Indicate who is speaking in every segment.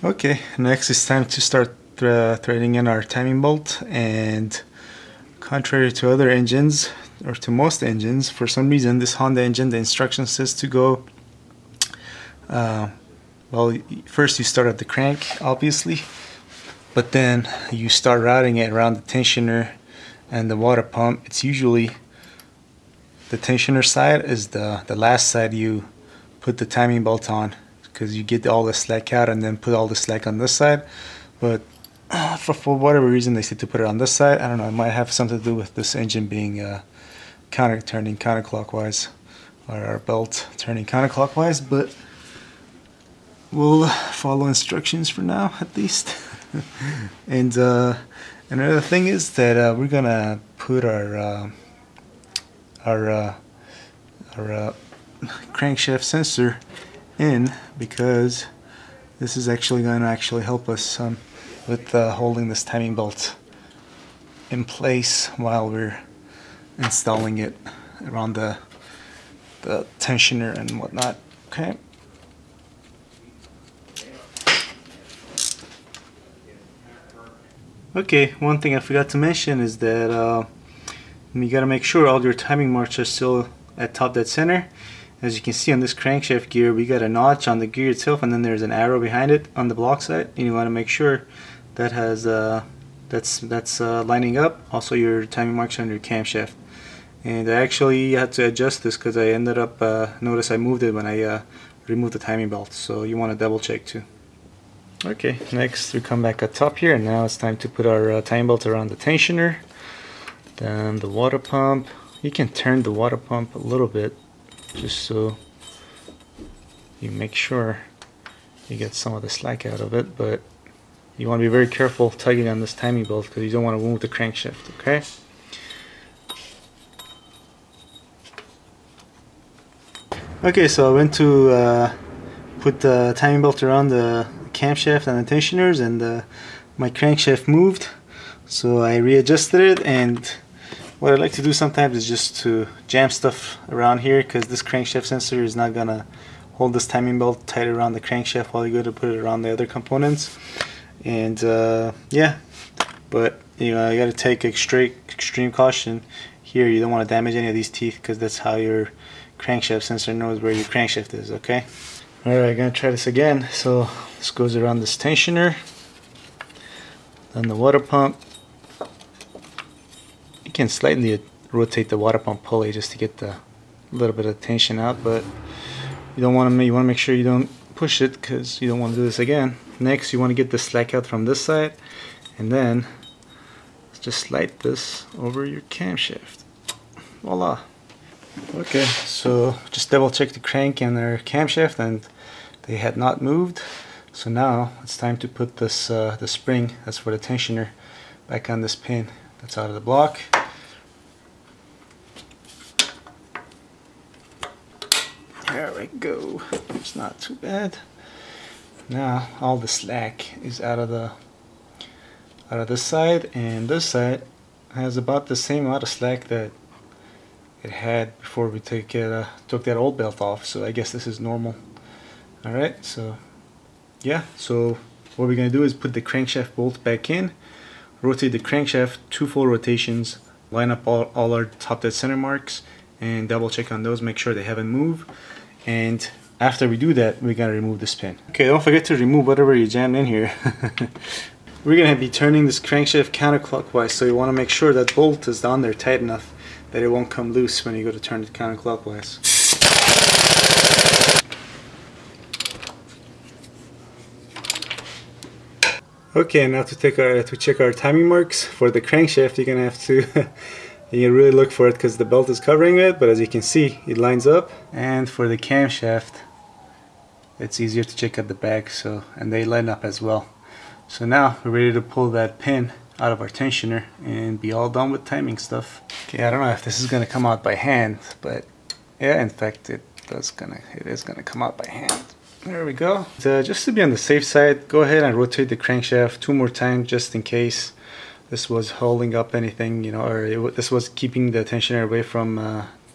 Speaker 1: Okay, next it's time to start threading in our timing bolt, and contrary to other engines, or to most engines, for some reason this Honda engine, the instruction says to go, well, first you start at the crank, obviously, but then you start routing it around the tensioner and the water pump. It's usually the tensioner side is the last side you put the timing bolt on, because you get all the slack out and then put all the slack on this side. But for whatever reason they say to put it on this side. I don't know, it might have something to do with this engine being turning counterclockwise, or our belt turning counterclockwise, but we'll follow instructions for now at least. And another thing is that we're gonna put our crankshaft sensor in, because this is actually going to help us with holding this timing belt in place while we're installing it around the tensioner and whatnot. Okay. Okay, one thing I forgot to mention is that you gotta make sure all your timing marks are still at top dead center. As you can see on this crankshaft gear, we got a notch on the gear itself, and then there's an arrow behind it on the block side, and you want to make sure that has that's lining up. Also, your timing marks on your camshaft. And I actually had to adjust this because I ended up notice I moved it when I removed the timing belt, so you want to double check too. Okay, next we come back at top here, and now it's time to put our timing belt around the tensioner, then the water pump. You can turn the water pump a little bit, just so you make sure you get some of the slack out of it, but you want to be very careful tugging on this timing belt because you don't want to move the crankshaft, okay? Okay, so I went to put the timing belt around the camshaft and the tensioners, and my crankshaft moved, so I readjusted it. And what I like to do sometimes is just to jam stuff around here, because this crankshaft sensor is not gonna hold this timing belt tight around the crankshaft while you go to put it around the other components. And yeah, but you know, you got to take extreme caution here. You don't want to damage any of these teeth, because that's how your crankshaft sensor knows where your crankshaft is. Okay. All right, gonna try this again. So this goes around this tensioner, then the water pump. You can slightly rotate the water pump pulley just to get the little bit of tension out, but you don't want to. You want to make sure you don't push it, because you don't want to do this again. Next, you want to get the slack out from this side, and then just slide this over your camshaft. Voila. Okay, so just double check the crank and their camshaft, and they had not moved. So now it's time to put this the spring that's for the tensioner back on this pin that's out of the block. There we go. It's not too bad. Now all the slack is out of this side, and this side has about the same amount of slack that it had before we took that old belt off. So I guess this is normal. All right. So yeah. So what we're gonna do is put the crankshaft bolt back in, rotate the crankshaft 2 full rotations, line up all our top dead center marks, and double check on those, make sure they haven't moved. And after we do that, we're gonna remove this pin. Okay, don't forget to remove whatever you jammed in here. We're gonna be turning this crankshaft counterclockwise, so you want to make sure that bolt is on there tight enough that it won't come loose when you go to turn it counterclockwise. Okay, now to check our timing marks for the crankshaft, you're gonna have to you really look for it, because the belt is covering it, but as you can see, it lines up. And for the camshaft, it's easier to check at the back, so, and they line up as well. So now we're ready to pull that pin out of our tensioner and be all done with timing stuff. Okay, I don't know if this is gonna come out by hand, but yeah, in fact it is gonna come out by hand. There we go. So just to be on the safe side, go ahead and rotate the crankshaft 2 more times, just in case this was holding up anything, you know, or this was keeping the tensioner away from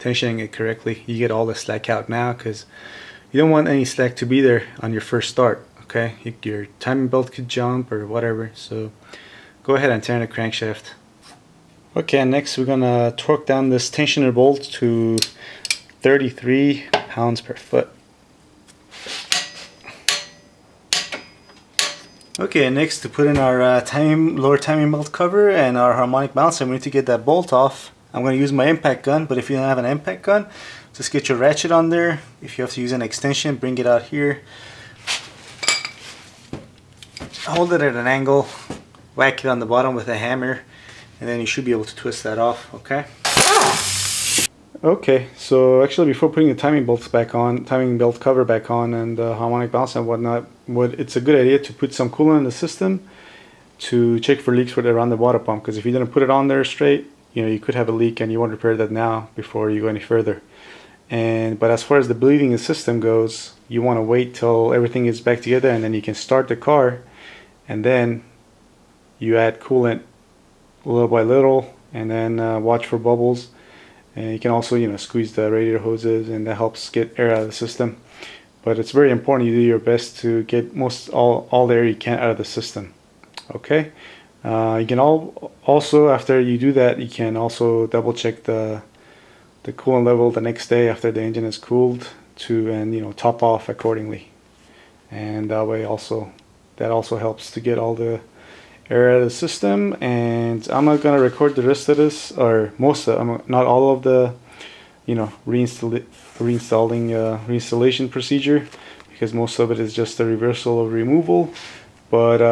Speaker 1: tensioning it correctly. You get all the slack out now, because you don't want any slack to be there on your first start. okay? Your timing belt could jump or whatever, so go ahead and turn the crankshaft. Okay, next we're gonna torque down this tensioner bolt to 33 pounds per foot. Okay, next to put in our lower timing belt cover and our harmonic balancer, we need to get that bolt off. I'm going to use my impact gun, but if you don't have an impact gun, just get your ratchet on there. If you have to use an extension, bring it out here. Hold it at an angle, whack it on the bottom with a hammer, and then you should be able to twist that off, okay? Okay, so actually before putting the timing belt cover back on and the harmonic balance and whatnot, it's a good idea to put some coolant in the system to check for leaks around the water pump, because if you didn't put it on there straight, you know, you could have a leak and you want to repair that now before you go any further. But as far as the bleeding in the system goes, you want to wait till everything is back together, and then you can start the car and then you add coolant little by little, and then watch for bubbles. And you can also, you know, squeeze the radiator hoses, and that helps get air out of the system. But it's very important you do your best to get all the air you can out of the system. Okay. You can also, after you do that, you can also double check the coolant level the next day after the engine is cooled and you know, top off accordingly. And that way that also helps to get all the air out of the system. And I'm not gonna record the rest of this, or not all of the, you know, reinstallation procedure, because most of it is just a reversal of removal. But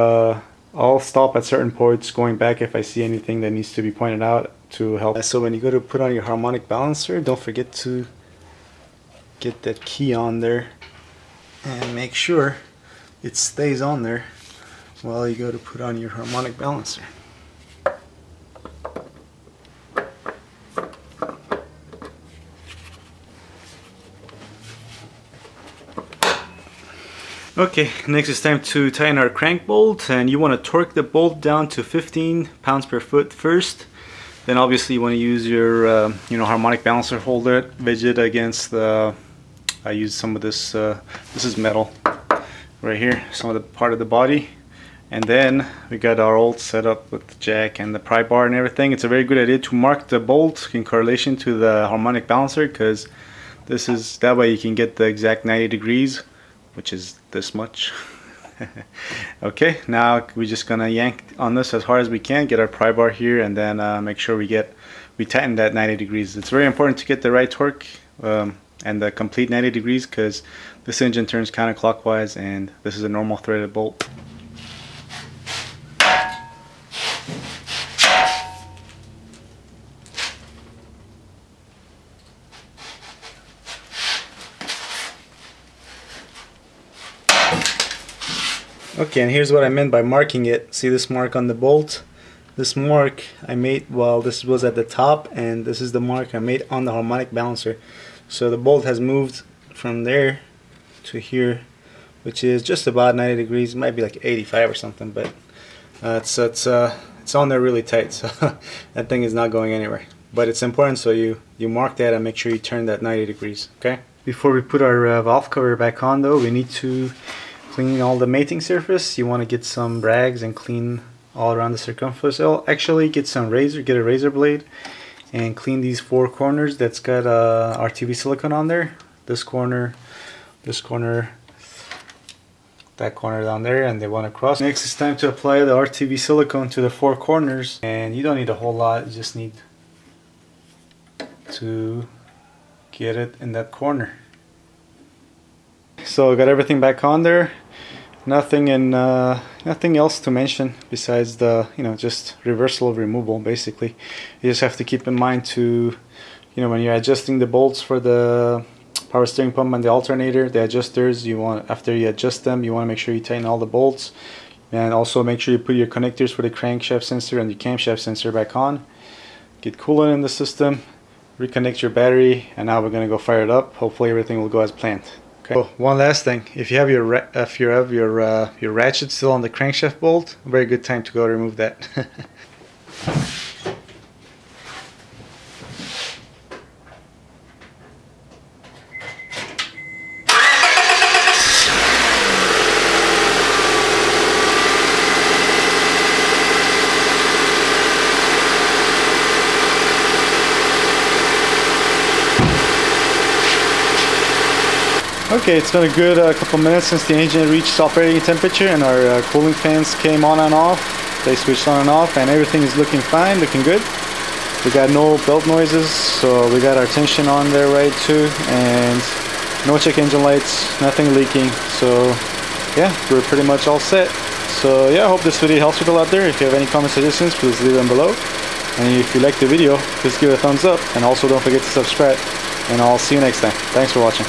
Speaker 1: I'll stop at certain points going back if I see anything that needs to be pointed out to help. So when you go to put on your harmonic balancer, don't forget to get that key on there and make sure it stays on there while you go to put on your harmonic balancer. Okay, next it's time to tighten our crank bolt, and you want to torque the bolt down to 15 pounds per foot first. Then obviously you want to use your you know, harmonic balancer holder, wedge it against the, I use some of this, this is metal right here, some of the part of the body. And then we got our old setup with the jack and the pry bar and everything. It's a very good idea to mark the bolt in correlation to the harmonic balancer, because that way you can get the exact 90 degrees, which is this much. Okay, now we're just gonna yank on this as hard as we can, get our pry bar here, and then make sure we tighten that 90 degrees. It's very important to get the right torque and the complete 90 degrees, because this engine turns counterclockwise and this is a normal threaded bolt. Okay, and here's what I meant by marking it. See this mark on the bolt? This mark I made while this was at the top, and this is the mark I made on the harmonic balancer. So the bolt has moved from there to here, which is just about 90 degrees. It might be like 85 or something, but it's on there really tight, so that thing is not going anywhere. But it's important, so you mark that and make sure you turn that 90 degrees. Okay. Before we put our valve cover back on, though, we need to clean all the mating surface. You want to get some rags and clean all around the circumference. Actually, get a razor blade and clean these four corners that's got RTV silicone on there. This corner, that corner down there, and they want to cross. Next, it's time to apply the RTV silicone to the four corners, and you don't need a whole lot. You just need to get it in that corner. So I got everything back on there. Nothing else to mention besides the, just reversal of removal. Basically, you just have to keep in mind to, when you're adjusting the bolts for the power steering pump and the alternator, the adjusters, after you adjust them, you want to make sure you tighten all the bolts, and also make sure you put your connectors for the crankshaft sensor and the camshaft sensor back on. Get coolant in the system, reconnect your battery, and now we're going to go fire it up. Hopefully everything will go as planned. Okay. Oh, one last thing, if you have your ratchet still on the crankshaft bolt, a very good time to go remove that. Okay, it's been a good couple minutes since the engine reached operating temperature and our cooling fans came on and off. They switched on and off and everything is looking fine, looking good. We got no belt noises, so we got our tension on there right too, and no check engine lights, nothing leaking. So yeah, we're pretty much all set. So yeah, I hope this video helps people out there. If you have any comments or suggestions, please leave them below. And if you liked the video, please give it a thumbs up, and also don't forget to subscribe. And I'll see you next time. Thanks for watching.